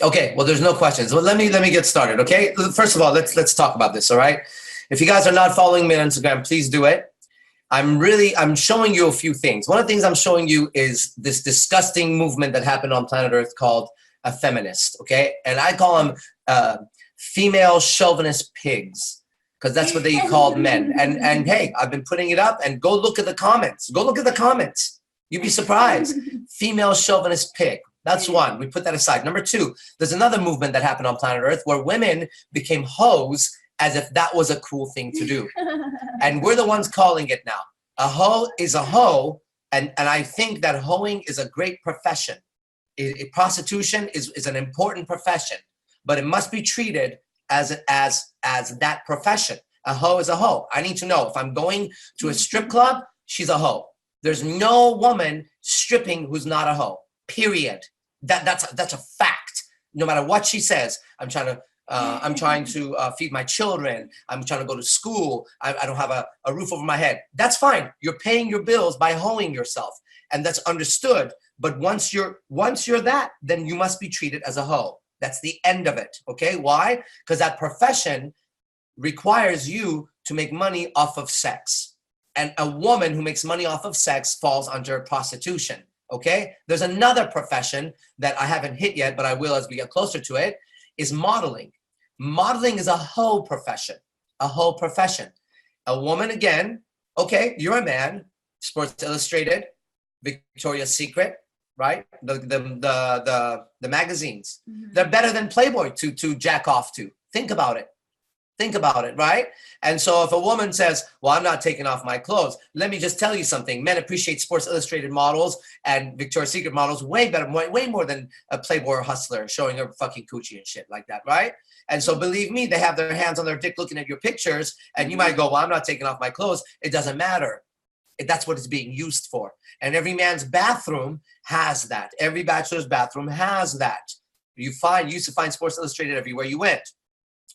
Okay, well, there's no questions. Well, let me get started, okay? First of all, let's talk about this, all right? If you guys are not following me on Instagram, please do it. I'm showing you a few things. One of the things I'm showing you is this disgusting movement that happened on planet Earth called a feminist, okay? And I call them female chauvinist pigs, because that's what they called men. And hey, I've been putting it up, and go look at the comments. Go look at the comments. You'd be surprised. Female chauvinist pig. That's one. We put that aside. Number two, there's another movement that happened on planet Earth where women became hoes as if that was a cool thing to do. And we're the ones calling it now. A hoe is a hoe, and I think that hoeing is a great profession. Prostitution is an important profession, but it must be treated as that profession. A hoe is a hoe. I need to know if I'm going to a strip club, she's a hoe. There's no woman stripping who's not a hoe. Period. That's a fact. No matter what she says, I'm trying to feed my children. I'm trying to go to school. I don't have a roof over my head. That's fine. You're paying your bills by hoeing yourself, and that's understood. But once you're that, then you must be treated as a hoe. That's the end of it. Okay? Why? Because that profession requires you to make money off of sex. And a woman who makes money off of sex falls under prostitution. Okay? There's another profession that I haven't hit yet, but I will as we get closer to it, is modeling. Modeling is a whole profession. A whole profession. A woman, again, okay, you're a man, Sports Illustrated, Victoria's Secret, right? The magazines. Mm-hmm. They're better than Playboy to jack off to. Think about it. Think about it, right? And so if a woman says, well, I'm not taking off my clothes, let me just tell you something. Men appreciate Sports Illustrated models and Victoria's Secret models way better, way more than a Playboy or Hustler showing her fucking coochie and shit like that, right? And so believe me, they have their hands on their dick looking at your pictures, and you might go, well, I'm not taking off my clothes. It doesn't matter. That's what it's being used for. And every man's bathroom has that. Every bachelor's bathroom has that. You used to find Sports Illustrated everywhere you went.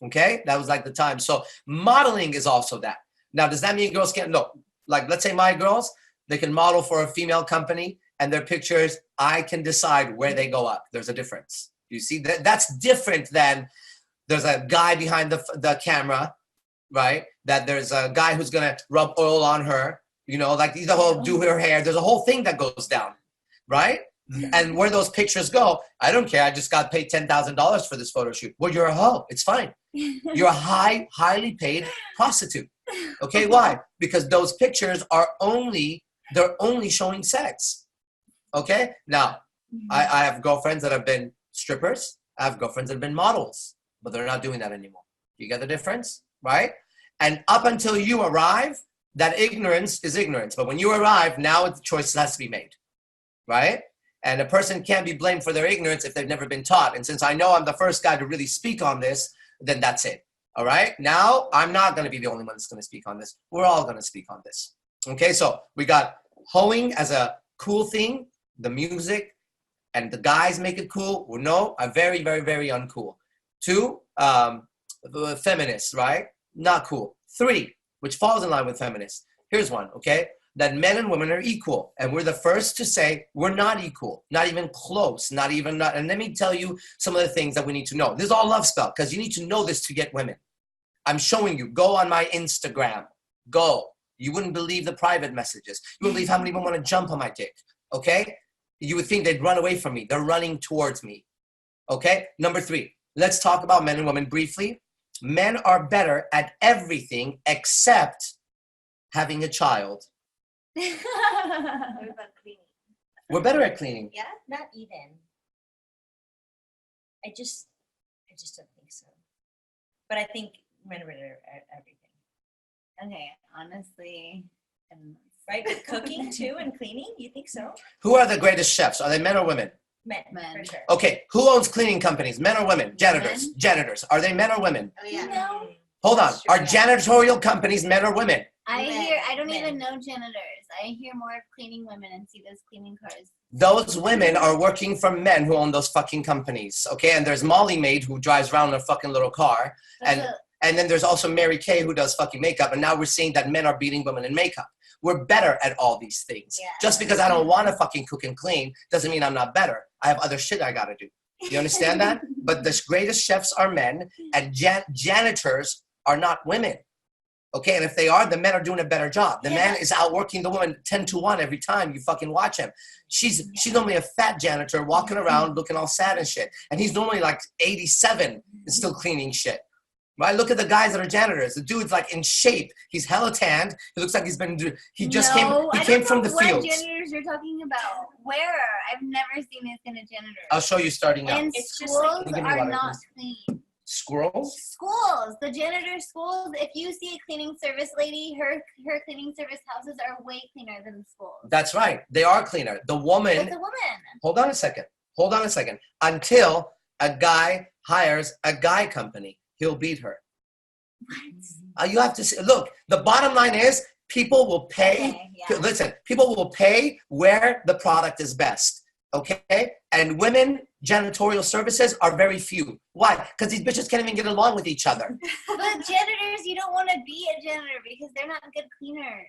Okay, that was like the time. So modeling is also that. Now, does that mean girls can't? No. Like, let's say my girls, they can model for a female company, and their pictures, I can decide where they go up. There's a difference. You see, that's different than there's a guy behind the camera, right? That there's a guy who's gonna rub oil on her, you know, like the whole do her hair. There's a whole thing that goes down, right? And where those pictures go, I don't care. I just got paid $10,000 for this photo shoot. Well, you're a hoe. It's fine. You're a highly paid prostitute. Okay, why? Because those pictures are only showing sex. Okay? Now, I have girlfriends that have been strippers. I have girlfriends that have been models, but they're not doing that anymore. You get the difference, right? And up until you arrive, that ignorance is ignorance. But when you arrive, now the choice has to be made, right? And a person can't be blamed for their ignorance if they've never been taught. And since I know I'm the first guy to really speak on this, then that's it. All right? Now, I'm not going to be the only one that's going to speak on this. We're all going to speak on this. Okay? So we got hoeing as a cool thing, the music, and the guys make it cool. Well, no, are very, very, very uncool. 2, the feminists, right? Not cool. 3, which falls in line with feminists. Here's one, okay? That men and women are equal. And we're the first to say we're not equal, not even close, not. And let me tell you some of the things that we need to know. This is all love spell, because you need to know this to get women. I'm showing you. Go on my Instagram. Go. You wouldn't believe the private messages. You wouldn't believe how many people want to jump on my dick, okay? You would think they'd run away from me. They're running towards me, okay? Number 3, let's talk about men and women briefly. Men are better at everything except having a child. What about cleaning? We're better at cleaning. Yeah, not even. I just don't think so. But I think men are better at everything. Okay, honestly, right? With cooking too and cleaning, you think so? Who are the greatest chefs? Are they men or women? Men. For sure. Okay, who owns cleaning companies? Men or women? Janitors. Men. Janitors. Are they men or women? Oh yeah. No. Hold on. Sure. Are janitorial companies men or women? I don't Men. even know janitors. I hear more of cleaning women and see those cleaning cars. Those women are working for men who own those fucking companies, okay? And there's Molly Maid who drives around in a fucking little car. And then there's also Mary Kay who does fucking makeup. And now we're seeing that men are beating women in makeup. We're better at all these things. Yeah. Just because I don't want to fucking cook and clean doesn't mean I'm not better. I have other shit I gotta do. You understand that? but the greatest chefs are men, and janitors are not women. Okay, and if they are, the men are doing a better job. The man is outworking the woman 10-1 every time you fucking watch him. She's normally a fat janitor walking around looking all sad and shit, and he's normally like 87 and still cleaning shit. Right? Look at the guys that are janitors. The dude's like in shape. He's hella tanned. He looks like he came from the fields. What janitors you're talking about? Where? I've never seen this in a janitor. I'll show you starting out. And schools are not clean. Squirrels? Schools, the janitor schools. If you see a cleaning service lady, her cleaning service houses are way cleaner than the schools. That's right. They are cleaner. The woman. It's a woman. Hold on a second. Until a guy hires a guy company, he'll beat her. What? You have to see. Look, the bottom line is people will pay. Okay, yeah. Listen, people will pay where the product is best. Okay? And women janitorial services are very few. Why? Because these bitches can't even get along with each other. But janitors, you don't want to be a janitor because they're not good cleaners.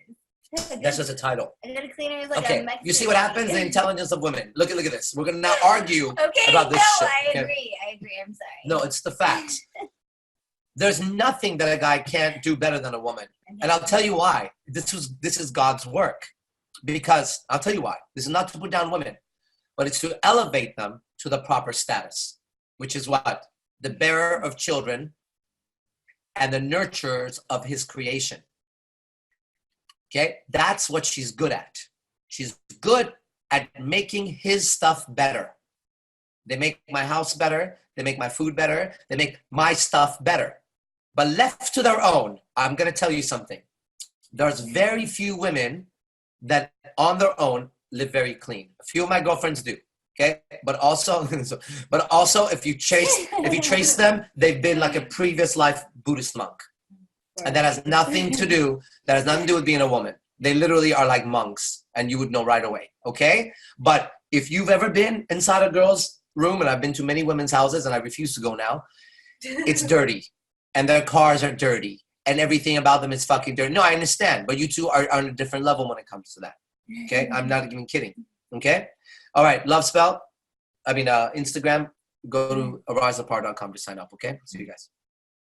That's just a title. A good cleaner is like Okay, a Mexican. you see what happens? The intelligence of women. Look at this. We're gonna now argue Okay, about this shit. I okay? agree. I'm sorry. No, it's the facts. There's nothing that a guy can't do better than a woman. And I'll tell you why. This is God's work. Because I'll tell you why. This is not to put down women, but it's to elevate them to the proper status, which is what? The bearer of children and the nurturers of his creation. Okay? That's what she's good at. She's good at making his stuff better. They make my house better. They make my food better. They make my stuff better. But left to their own, I'm going to tell you something. There's very few women that on their own live very clean. A few of my girlfriends do. Okay, but also if you trace them, they've been like a previous life Buddhist monk, and that has nothing to do with being a woman. They literally are like monks, and you would know right away. Okay, but if you've ever been inside a girl's room, and I've been to many women's houses, and I refuse to go now, it's dirty, and their cars are dirty, and everything about them is fucking dirty. No, I understand, but you two are on a different level when it comes to that. Okay, I'm not even kidding. Okay. All right, Instagram, go to arashzepar.com to sign up, okay? See you guys.